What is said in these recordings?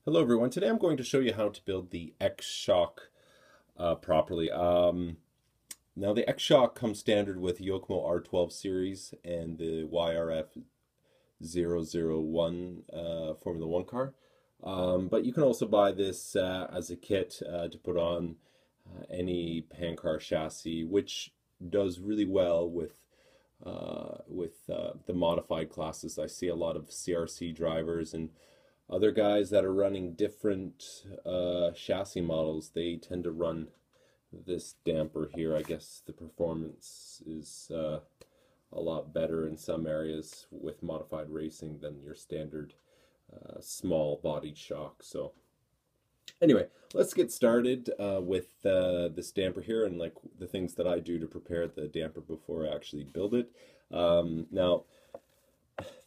Hello everyone, today I'm going to show you how to build the X-Shock properly. Now the X-Shock comes standard with Yokomo R12 series and the YRF001 Formula 1 car. But you can also buy this as a kit to put on any pan car chassis, which does really well with the modified classes. I see a lot of CRC drivers and other guys that are running different chassis models. They tend to run this damper here. I guess the performance is a lot better in some areas with modified racing than your standard small bodied shock. So anyway, let's get started with this damper here and like the things that I do to prepare the damper before I actually build it. Now,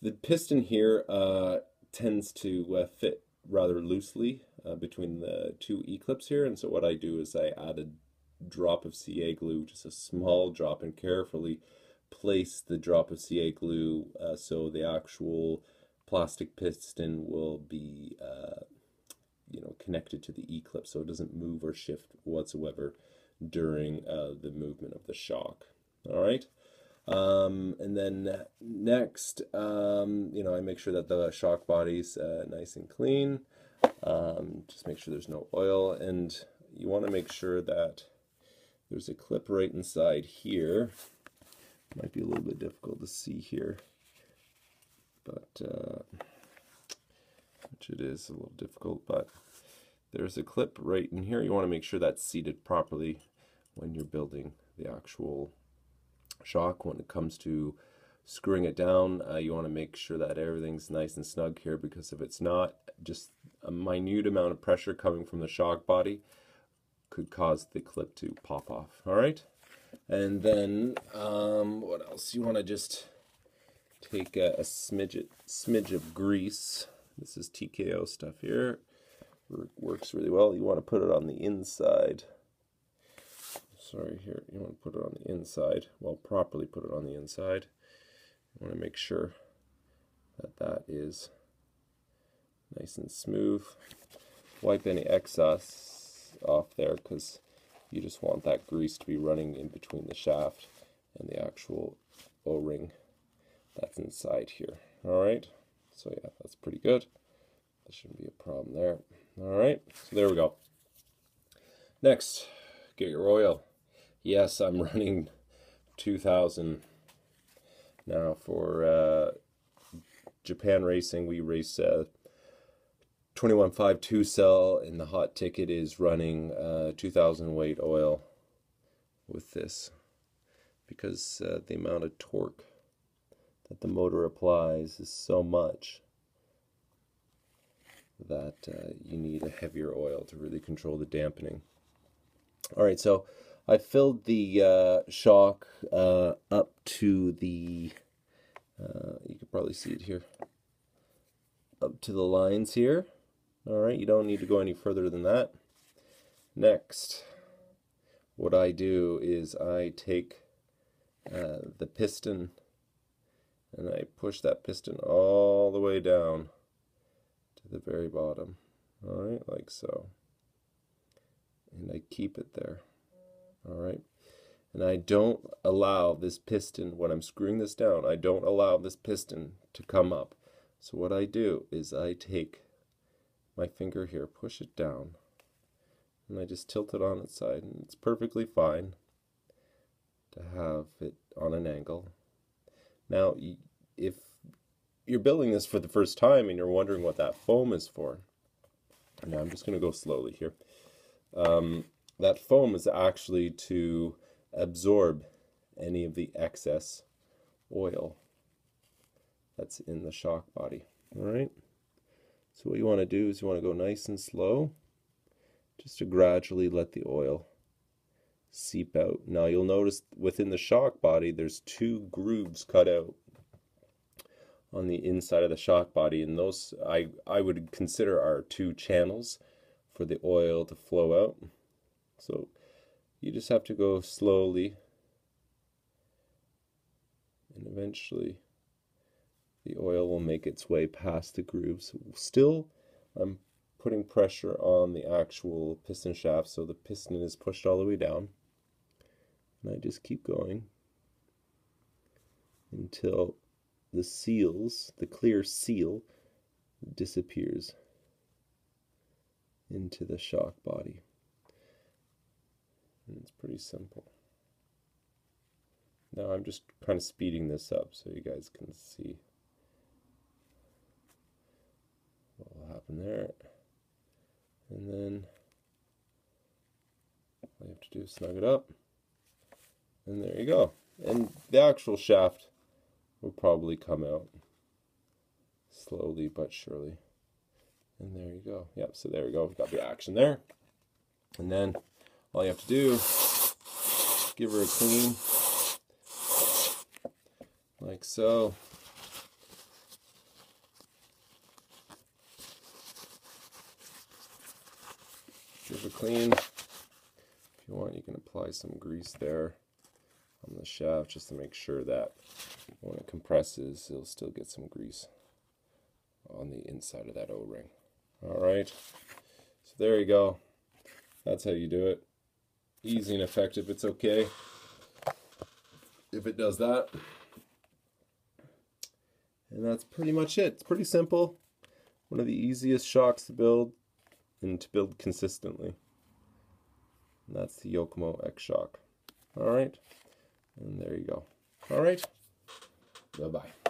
the piston here tends to fit rather loosely between the two E-clips here, and so what I do is I add a drop of CA glue, just a small drop, and carefully place the drop of CA glue so the actual plastic piston will be connected to the E-clip so it doesn't move or shift whatsoever during the movement of the shock. All right. And then next, I make sure that the shock body's nice and clean. Just make sure there's no oil, and you want to make sure that there's a clip right inside here. Might be a little bit difficult to see here, but which it is a little difficult, but there's a clip right in here. You want to make sure that's seated properly when you're building the actual shock. When it comes to screwing it down, you want to make sure that everything's nice and snug here, because if it's not, just a minute amount of pressure coming from the shock body could cause the clip to pop off. All right, and then what else? You want to just take a smidge of grease. This is TKO stuff here. Works really well. You want to put it on the inside. Sorry, here, you want to put it on the inside. Well, properly put it on the inside. You want to make sure that that is nice and smooth. Wipe any excess off there, because you just want that grease to be running in between the shaft and the actual O-ring that's inside here. All right, so yeah, that's pretty good. There shouldn't be a problem there. All right, so there we go. Next, get your oil. Yes, I'm running 2000 now for Japan racing. We race 21.5 cell, and the hot ticket is running 2000 weight oil with this, because the amount of torque that the motor applies is so much that you need a heavier oil to really control the dampening. All right, so I filled the shock up to the, you can probably see it here, up to the lines here. All right, you don't need to go any further than that. Next, what I do is I take the piston and I push that piston all the way down to the very bottom. All right, like so. And I keep it there. All right, and I don't allow this piston, when I'm screwing this down, I don't allow this piston to come up. So what I do is I take my finger here, push it down, and I just tilt it on its side, and it's perfectly fine to have it on an angle. Now, if you're building this for the first time and you're wondering what that foam is for, now I'm just going to go slowly here. That foam is actually to absorb any of the excess oil that's in the shock body. All right, so what you want to do is you want to go nice and slow, just to gradually let the oil seep out. Now you'll notice within the shock body there's two grooves cut out on the inside of the shock body, and those I would consider are two channels for the oil to flow out. So you just have to go slowly, and eventually the oil will make its way past the grooves. Still, I'm putting pressure on the actual piston shaft, so the piston is pushed all the way down. And I just keep going until the seals, the clear seal, disappears into the shock body. And it's pretty simple. Now I'm just kind of speeding this up so you guys can see what will happen there. And then all you have to do is snug it up. And there you go. And the actual shaft will probably come out slowly but surely. And there you go. Yep, so there we go. We've got the action there. And then all you have to do, give her a clean, like so. Give it a clean. If you want, you can apply some grease there on the shaft just to make sure that when it compresses, it'll still get some grease on the inside of that O-ring. Alright, so there you go. That's how you do it. Easy and effective. It's okay if it does that. And that's pretty much it. It's pretty simple. One of the easiest shocks to build and to build consistently. And that's the Yokomo X shock. Alright, and there you go. Alright, bye-bye.